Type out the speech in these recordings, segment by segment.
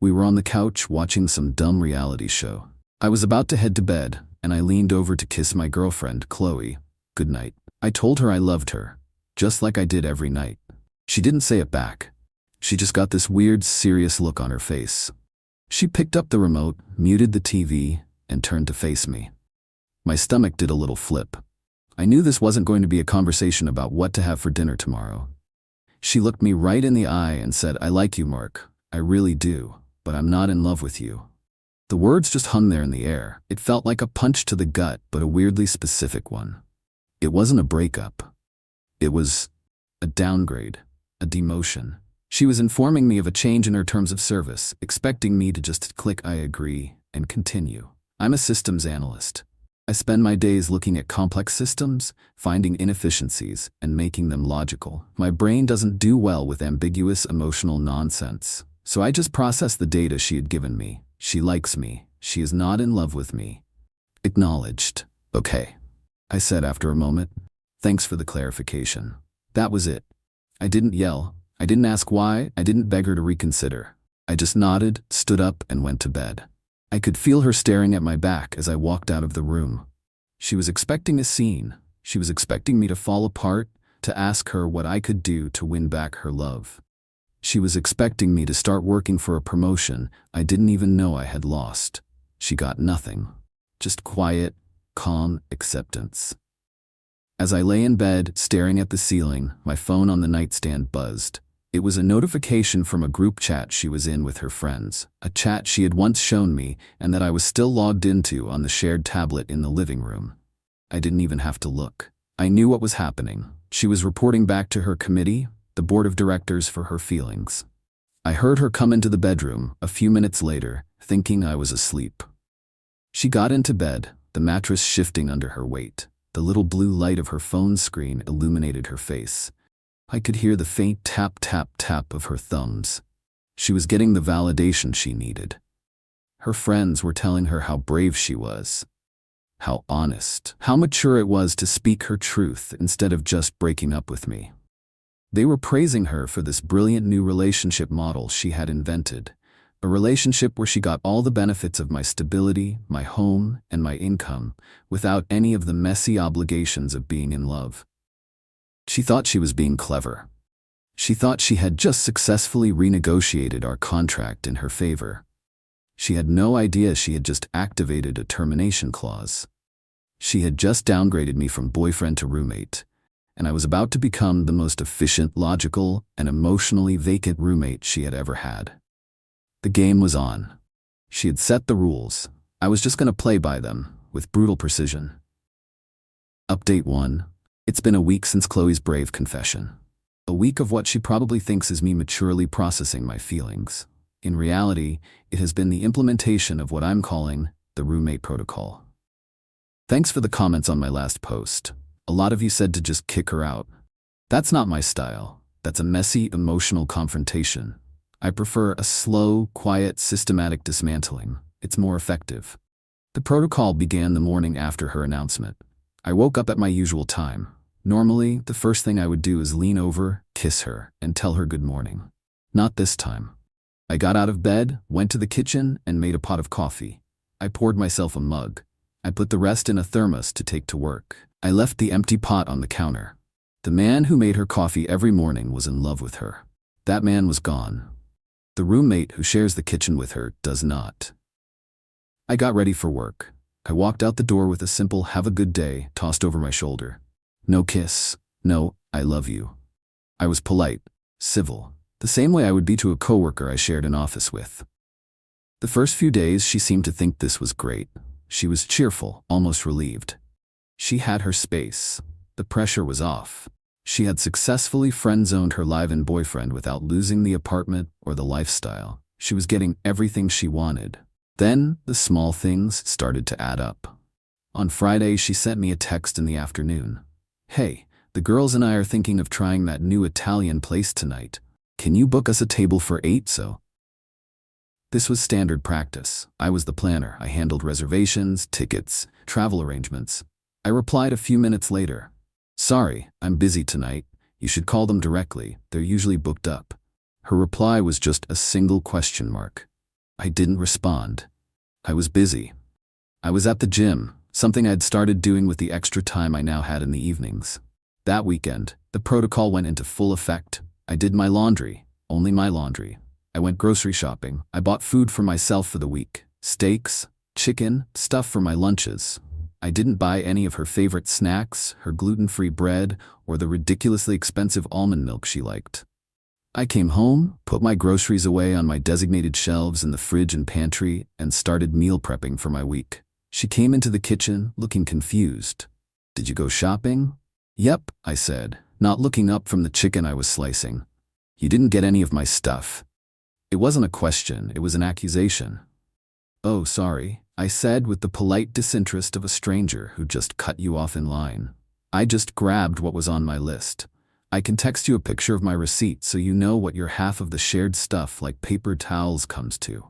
We were on the couch watching some dumb reality show. I was about to head to bed, and I leaned over to kiss my girlfriend, Qley, goodnight. I told her I loved her, just like I did every night. She didn't say it back. She just got this weird, serious look on her face. She picked up the remote, muted the TV, and turned to face me. My stomach did a little flip. I knew this wasn't going to be a conversation about what to have for dinner tomorrow. She looked me right in the eye and said, "I like you, Mark. I really do, but I'm not in love with you." The words just hung there in the air. It felt like a punch to the gut, but a weirdly specific one. It wasn't a breakup. It was a downgrade, a demotion. She was informing me of a change in her terms of service, expecting me to just click "I agree" and continue. I'm a systems analyst. I spend my days looking at complex systems, finding inefficiencies, and making them logical. My brain doesn't do well with ambiguous emotional nonsense, so I just processed the data she had given me. She likes me. She is not in love with me. Acknowledged. "Okay," I said after a moment. "Thanks for the clarification." That was it. I didn't yell. I didn't ask why. I didn't beg her to reconsider. I just nodded, stood up, and went to bed. I could feel her staring at my back as I walked out of the room. She was expecting a scene. She was expecting me to fall apart, to ask her what I could do to win back her love. She was expecting me to start working for a promotion I didn't even know I had lost. She got nothing. Just quiet, calm acceptance. As I lay in bed, staring at the ceiling, my phone on the nightstand buzzed. It was a notification from a group chat she was in with her friends, a chat she had once shown me and that I was still logged into on the shared tablet in the living room. I didn't even have to look. I knew what was happening. She was reporting back to her committee, the board of directors, for her feelings. I heard her come into the bedroom a few minutes later, thinking I was asleep. She got into bed, the mattress shifting under her weight. The little blue light of her phone screen illuminated her face. I could hear the faint tap, tap, tap of her thumbs. She was getting the validation she needed. Her friends were telling her how brave she was, how honest, how mature it was to speak her truth instead of just breaking up with me. They were praising her for this brilliant new relationship model she had invented, a relationship where she got all the benefits of my stability, my home, and my income, without any of the messy obligations of being in love. She thought she was being clever. She thought she had just successfully renegotiated our contract in her favor. She had no idea she had just activated a termination clause. She had just downgraded me from boyfriend to roommate, and I was about to become the most efficient, logical, and emotionally vacant roommate she had ever had. The game was on. She had set the rules. I was just going to play by them, with brutal precision. Update 1. It's been a week since Qley's brave confession. A week of what she probably thinks is me maturely processing my feelings. In reality, it has been the implementation of what I'm calling the roommate protocol. Thanks for the comments on my last post. A lot of you said to just kick her out. That's not my style. That's a messy, emotional confrontation. I prefer a slow, quiet, systematic dismantling. It's more effective. The protocol began the morning after her announcement. I woke up at my usual time. Normally, the first thing I would do is lean over, kiss her, and tell her good morning. Not this time. I got out of bed, went to the kitchen, and made a pot of coffee. I poured myself a mug. I put the rest in a thermos to take to work. I left the empty pot on the counter. The man who made her coffee every morning was in love with her. That man was gone. The roommate who shares the kitchen with her does not. I got ready for work. I walked out the door with a simple "have a good day" tossed over my shoulder. No kiss. No, "I love you." I was polite, civil, the same way I would be to a coworker I shared an office with. The first few days she seemed to think this was great. She was cheerful, almost relieved. She had her space. The pressure was off. She had successfully friend-zoned her live-in boyfriend without losing the apartment or the lifestyle. She was getting everything she wanted. Then, the small things started to add up. On Friday, she sent me a text in the afternoon. "Hey, the girls and I are thinking of trying that new Italian place tonight. Can you book us a table for 8 so?" This was standard practice. I was the planner. I handled reservations, tickets, travel arrangements. I replied a few minutes later. "Sorry, I'm busy tonight. You should call them directly. They're usually booked up." Her reply was just a single question mark. I didn't respond. I was busy. I was at the gym, something I'd started doing with the extra time I now had in the evenings. That weekend, the protocol went into full effect. I did my laundry, only my laundry. I went grocery shopping. I bought food for myself for the week. Steaks, chicken, stuff for my lunches. I didn't buy any of her favorite snacks, her gluten-free bread, or the ridiculously expensive almond milk she liked. I came home, put my groceries away on my designated shelves in the fridge and pantry, and started meal prepping for my week. She came into the kitchen, looking confused. "Did you go shopping?" "Yep," I said, not looking up from the chicken I was slicing. "You didn't get any of my stuff." It wasn't a question, it was an accusation. "Oh, sorry," I said with the polite disinterest of a stranger who just cut you off in line. "I just grabbed what was on my list. I can text you a picture of my receipt so you know what your half of the shared stuff like paper towels comes to."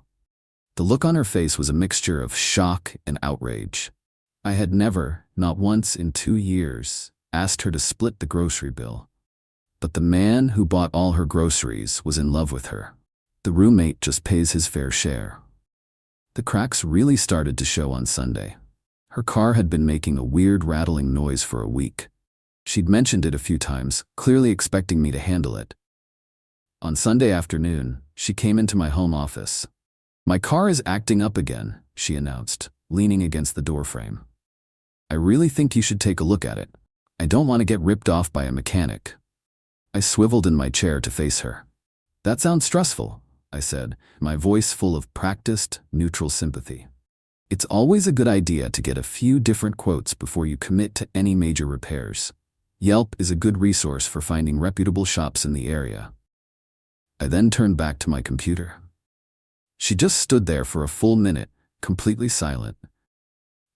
The look on her face was a mixture of shock and outrage. I had never, not once in 2 years, asked her to split the grocery bill. But the man who bought all her groceries was in love with her. The roommate just pays his fair share. The cracks really started to show on Sunday. Her car had been making a weird rattling noise for a week. She'd mentioned it a few times, clearly expecting me to handle it. On Sunday afternoon, she came into my home office. "My car is acting up again," she announced, leaning against the doorframe. "I really think you should take a look at it. I don't want to get ripped off by a mechanic." I swiveled in my chair to face her. "That sounds stressful," I said, my voice full of practiced, neutral sympathy. "It's always a good idea to get a few different quotes before you commit to any major repairs. Yelp is a good resource for finding reputable shops in the area." I then turned back to my computer. She just stood there for a full minute, completely silent.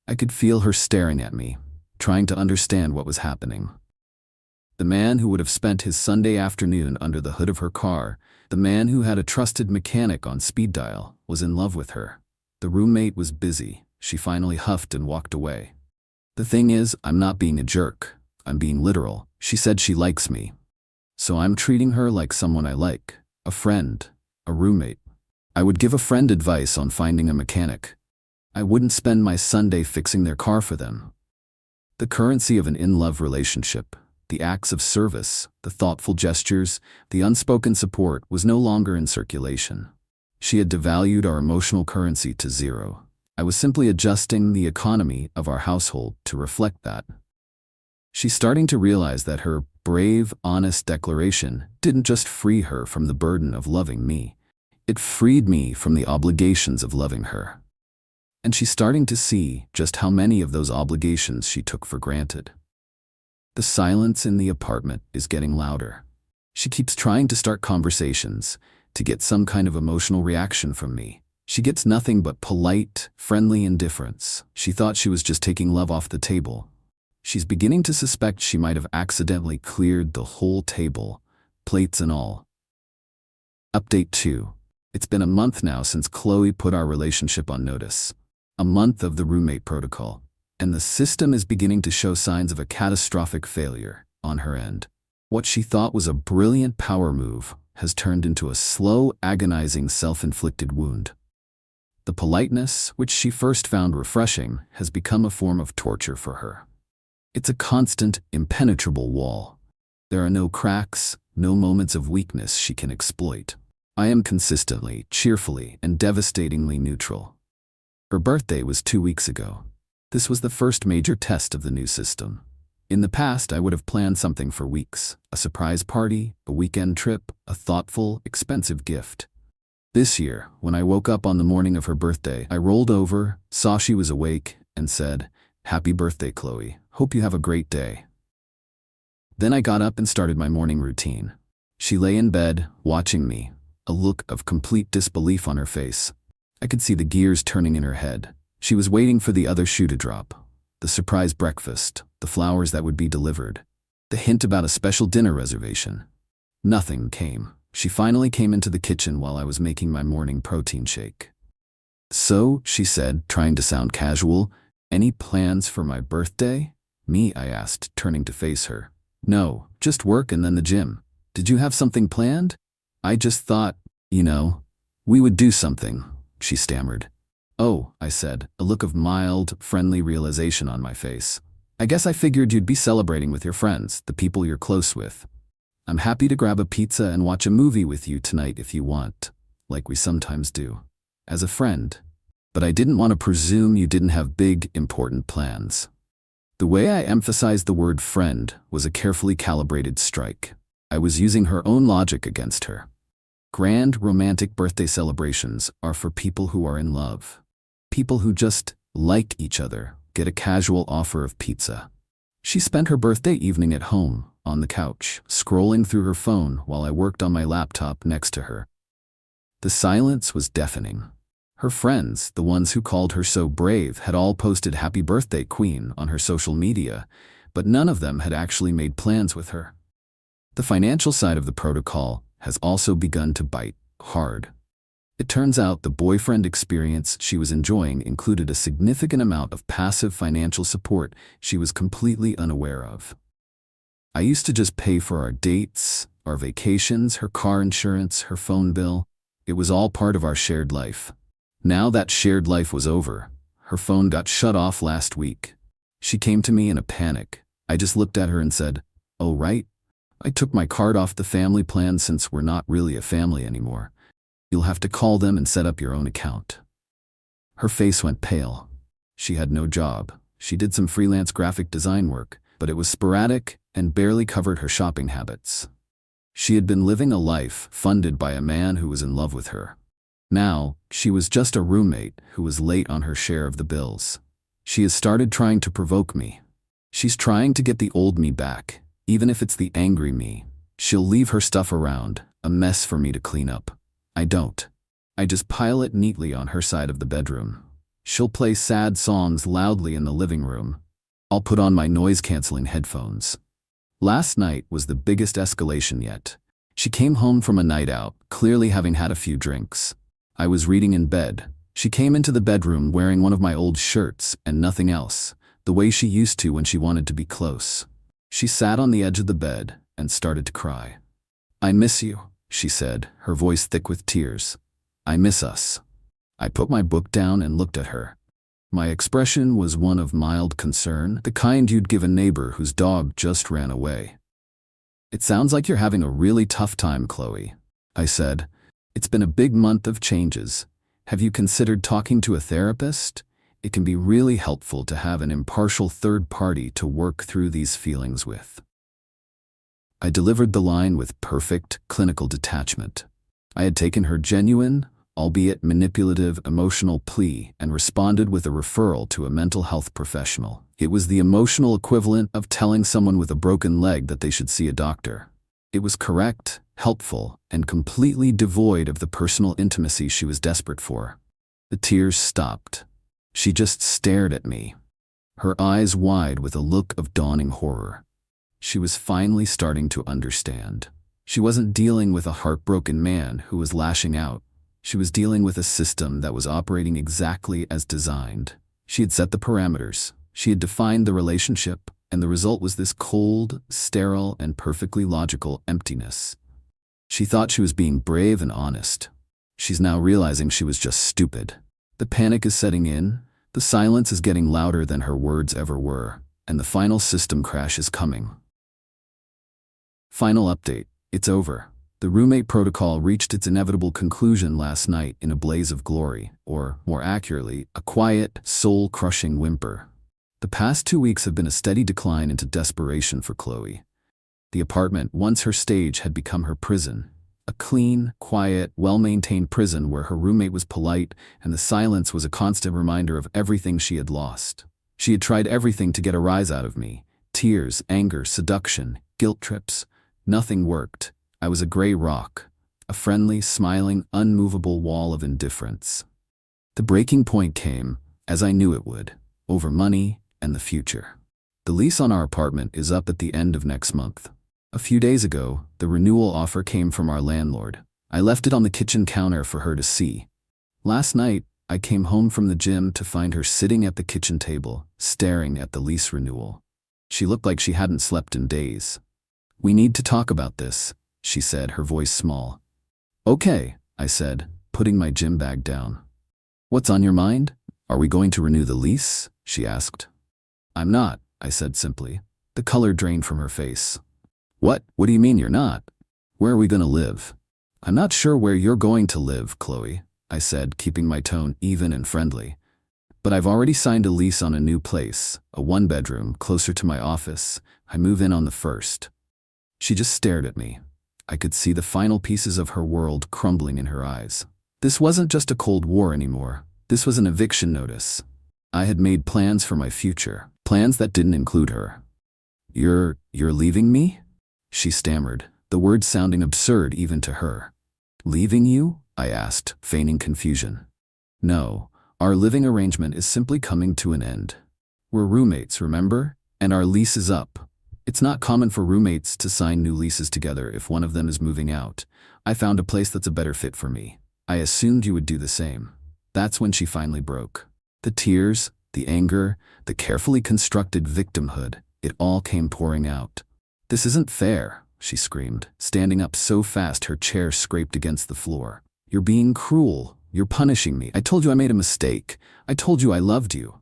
I could feel her staring at me, trying to understand what was happening. The man who would have spent his Sunday afternoon under the hood of her car, the man who had a trusted mechanic on speed dial, was in love with her. The roommate was busy. She finally huffed and walked away. "The thing is, I'm not being a jerk. I'm being literal. She said she likes me. So I'm treating her like someone I like, a friend, a roommate. I would give a friend advice on finding a mechanic. I wouldn't spend my Sunday fixing their car for them." The currency of an in-love relationship, the acts of service, the thoughtful gestures, the unspoken support was no longer in circulation. She had devalued our emotional currency to zero. I was simply adjusting the economy of our household to reflect that. She's starting to realize that her brave, honest declaration didn't just free her from the burden of loving me. It freed me from the obligations of loving her. And she's starting to see just how many of those obligations she took for granted. The silence in the apartment is getting louder. She keeps trying to start conversations, to get some kind of emotional reaction from me. She gets nothing but polite, friendly indifference. She thought she was just taking love off the table. She's beginning to suspect she might have accidentally cleared the whole table, plates and all. Update 2. It's been a month now since Qley put our relationship on notice. A month of the roommate protocol. And the system is beginning to show signs of a catastrophic failure on her end. What she thought was a brilliant power move has turned into a slow, agonizing, self-inflicted wound. The politeness, which she first found refreshing, has become a form of torture for her. It's a constant, impenetrable wall. There are no cracks, no moments of weakness she can exploit. I am consistently, cheerfully, and devastatingly neutral. Her birthday was 2 weeks ago. This was the first major test of the new system. In the past, I would have planned something for weeks. A surprise party, a weekend trip, a thoughtful, expensive gift. This year, when I woke up on the morning of her birthday, I rolled over, saw she was awake, and said, "Happy birthday, Qley. Hope you have a great day." Then I got up and started my morning routine. She lay in bed, watching me, a look of complete disbelief on her face. I could see the gears turning in her head. She was waiting for the other shoe to drop. The surprise breakfast, the flowers that would be delivered, the hint about a special dinner reservation. Nothing came. She finally came into the kitchen while I was making my morning protein shake. "So," she said, trying to sound casual, "any plans for my birthday?" "Me?" I asked, turning to face her. "No, just work and then the gym. Did you have something planned?" "I just thought, we would do something. she stammered. Oh, I said, a look of mild, friendly realization on my face. I guess I figured you'd be celebrating with your friends, the people you're close with. I'm happy to grab a pizza and watch a movie with you tonight if you want, like we sometimes do, as a friend. But I didn't want to presume you didn't have big, important plans. The way I emphasized the word friend was a carefully calibrated strike. I was using her own logic against her. Grand, romantic birthday celebrations are for people who are in love. People who just like each other get a casual offer of pizza. She spent her birthday evening at home, on the couch, scrolling through her phone while I worked on my laptop next to her. The silence was deafening. Her friends, the ones who called her so brave, had all posted "Happy Birthday, Queen" on her social media, but none of them had actually made plans with her. The financial side of the protocol has also begun to bite hard. It turns out the boyfriend experience she was enjoying included a significant amount of passive financial support she was completely unaware of. I used to just pay for our dates, our vacations, her car insurance, her phone bill. It was all part of our shared life. Now that shared life was over. Her phone got shut off last week. She came to me in a panic. I just looked at her and said, "Oh, right. I took my card off the family plan since we're not really a family anymore. You'll have to call them and set up your own account." Her face went pale. She had no job. She did some freelance graphic design work, but it was sporadic and barely covered her shopping habits. She had been living a life funded by a man who was in love with her. Now, she was just a roommate who was late on her share of the bills. She has started trying to provoke me. She's trying to get the old me back, even if it's the angry me. She'll leave her stuff around, a mess for me to clean up. I don't. I just pile it neatly on her side of the bedroom. She'll play sad songs loudly in the living room. I'll put on my noise-canceling headphones. Last night was the biggest escalation yet. She came home from a night out, clearly having had a few drinks. I was reading in bed. She came into the bedroom wearing one of my old shirts and nothing else, the way she used to when she wanted to be close. She sat on the edge of the bed and started to cry. "I miss you," she said, her voice thick with tears. "I miss us." I put my book down and looked at her. My expression was one of mild concern, the kind you'd give a neighbor whose dog just ran away. "It sounds like you're having a really tough time, Qley," I said. "It's been a big month of changes. Have you considered talking to a therapist? It can be really helpful to have an impartial third party to work through these feelings with." I delivered the line with perfect clinical detachment. I had taken her genuine, albeit manipulative, emotional plea and responded with a referral to a mental health professional. It was the emotional equivalent of telling someone with a broken leg that they should see a doctor. It was correct, helpful, and completely devoid of the personal intimacy she was desperate for. The tears stopped. She just stared at me, her eyes wide with a look of dawning horror. She was finally starting to understand. She wasn't dealing with a heartbroken man who was lashing out. She was dealing with a system that was operating exactly as designed. She had set the parameters. She had defined the relationship, and the result was this cold, sterile, and perfectly logical emptiness. She thought she was being brave and honest. She's now realizing she was just stupid. The panic is setting in, the silence is getting louder than her words ever were, and the final system crash is coming. Final update. It's over. The roommate protocol reached its inevitable conclusion last night in a blaze of glory, or, more accurately, a quiet, soul-crushing whimper. The past 2 weeks have been a steady decline into desperation for Qley. The apartment, once her stage, had become her prison. A clean, quiet, well-maintained prison where her roommate was polite and the silence was a constant reminder of everything she had lost. She had tried everything to get a rise out of me. Tears, anger, seduction, guilt trips. Nothing worked. I was a gray rock, a friendly, smiling, unmovable wall of indifference. The breaking point came, as I knew it would, over money and the future. The lease on our apartment is up at the end of next month. A few days ago, the renewal offer came from our landlord. I left it on the kitchen counter for her to see. Last night, I came home from the gym to find her sitting at the kitchen table, staring at the lease renewal. She looked like she hadn't slept in days. "We need to talk about this," she said, her voice small. "Okay," I said, putting my gym bag down. What's on your mind? Are we going to renew the lease? She asked. I'm not, I said simply. The color drained from her face. What? What do you mean you're not? Where are we going to live? I'm not sure where you're going to live, Qley, I said, keeping my tone even and friendly. But I've already signed a lease on a new place, a one-bedroom, closer to my office. I move in on the 1st. She just stared at me. I could see the final pieces of her world crumbling in her eyes. This wasn't just a Cold War anymore. This was an eviction notice. I had made plans for my future, plans that didn't include her. You're leaving me? She stammered, the words sounding absurd even to her. Leaving you? I asked, feigning confusion. No, our living arrangement is simply coming to an end. We're roommates, remember? And our lease is up. It's not common for roommates to sign new leases together if one of them is moving out. I found a place that's a better fit for me. I assumed you would do the same. That's when she finally broke. The tears, the anger, the carefully constructed victimhood, it all came pouring out. This isn't fair, she screamed, standing up so fast her chair scraped against the floor. You're being cruel. You're punishing me. I told you I made a mistake. I told you I loved you.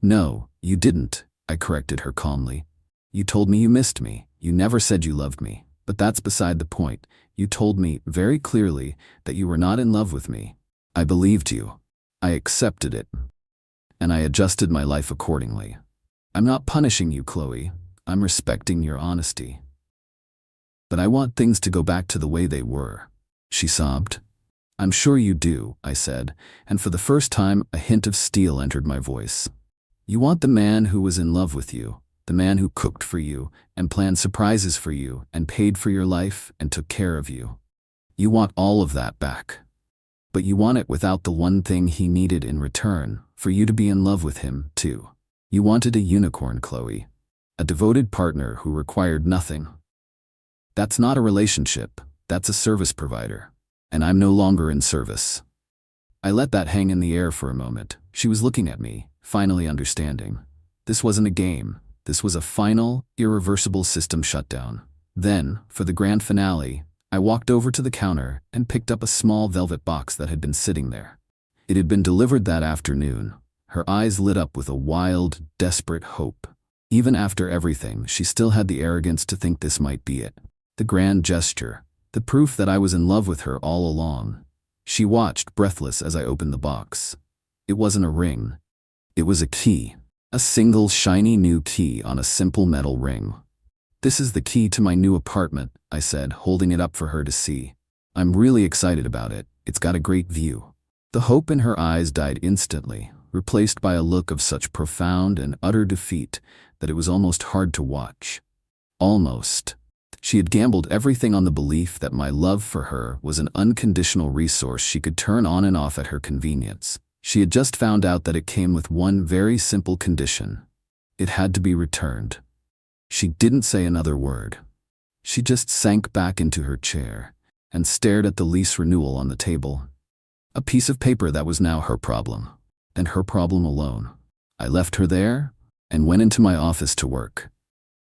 No, you didn't, I corrected her calmly. You told me you missed me. You never said you loved me. But that's beside the point. You told me very clearly that you were not in love with me. I believed you. I accepted it. And I adjusted my life accordingly. I'm not punishing you, Qley. I'm respecting your honesty. But I want things to go back to the way they were. She sobbed. I'm sure you do, I said, and for the first time a hint of steel entered my voice. You want the man who was in love with you, the man who cooked for you and planned surprises for you and paid for your life and took care of you. You want all of that back. But you want it without the one thing he needed in return, for you to be in love with him, too. You wanted a unicorn, Qley. A devoted partner who required nothing. That's not a relationship, that's a service provider. And I'm no longer in service. I let that hang in the air for a moment. She was looking at me, finally understanding. This wasn't a game. This was a final, irreversible system shutdown. Then, for the grand finale, I walked over to the counter and picked up a small velvet box that had been sitting there. It had been delivered that afternoon. Her eyes lit up with a wild, desperate hope. Even after everything, she still had the arrogance to think this might be it. The grand gesture. The proof that I was in love with her all along. She watched, breathless, as I opened the box. It wasn't a ring. It was a key. A single, shiny new key on a simple metal ring. This is the key to my new apartment, I said, holding it up for her to see. I'm really excited about it. It's got a great view. The hope in her eyes died instantly, replaced by a look of such profound and utter defeat that it was almost hard to watch. Almost. She had gambled everything on the belief that my love for her was an unconditional resource she could turn on and off at her convenience. She had just found out that it came with one very simple condition. It had to be returned. She didn't say another word. She just sank back into her chair and stared at the lease renewal on the table. A piece of paper that was now her problem, and her problem alone. I left her there and went into my office to work.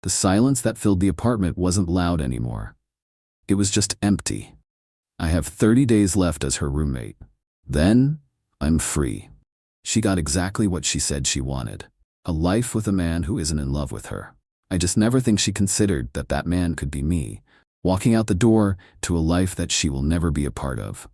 The silence that filled the apartment wasn't loud anymore. It was just empty. I have 30 days left as her roommate. Then, I'm free. She got exactly what she said she wanted. A life with a man who isn't in love with her. I just never think she considered that that man could be me, walking out the door to a life that she will never be a part of.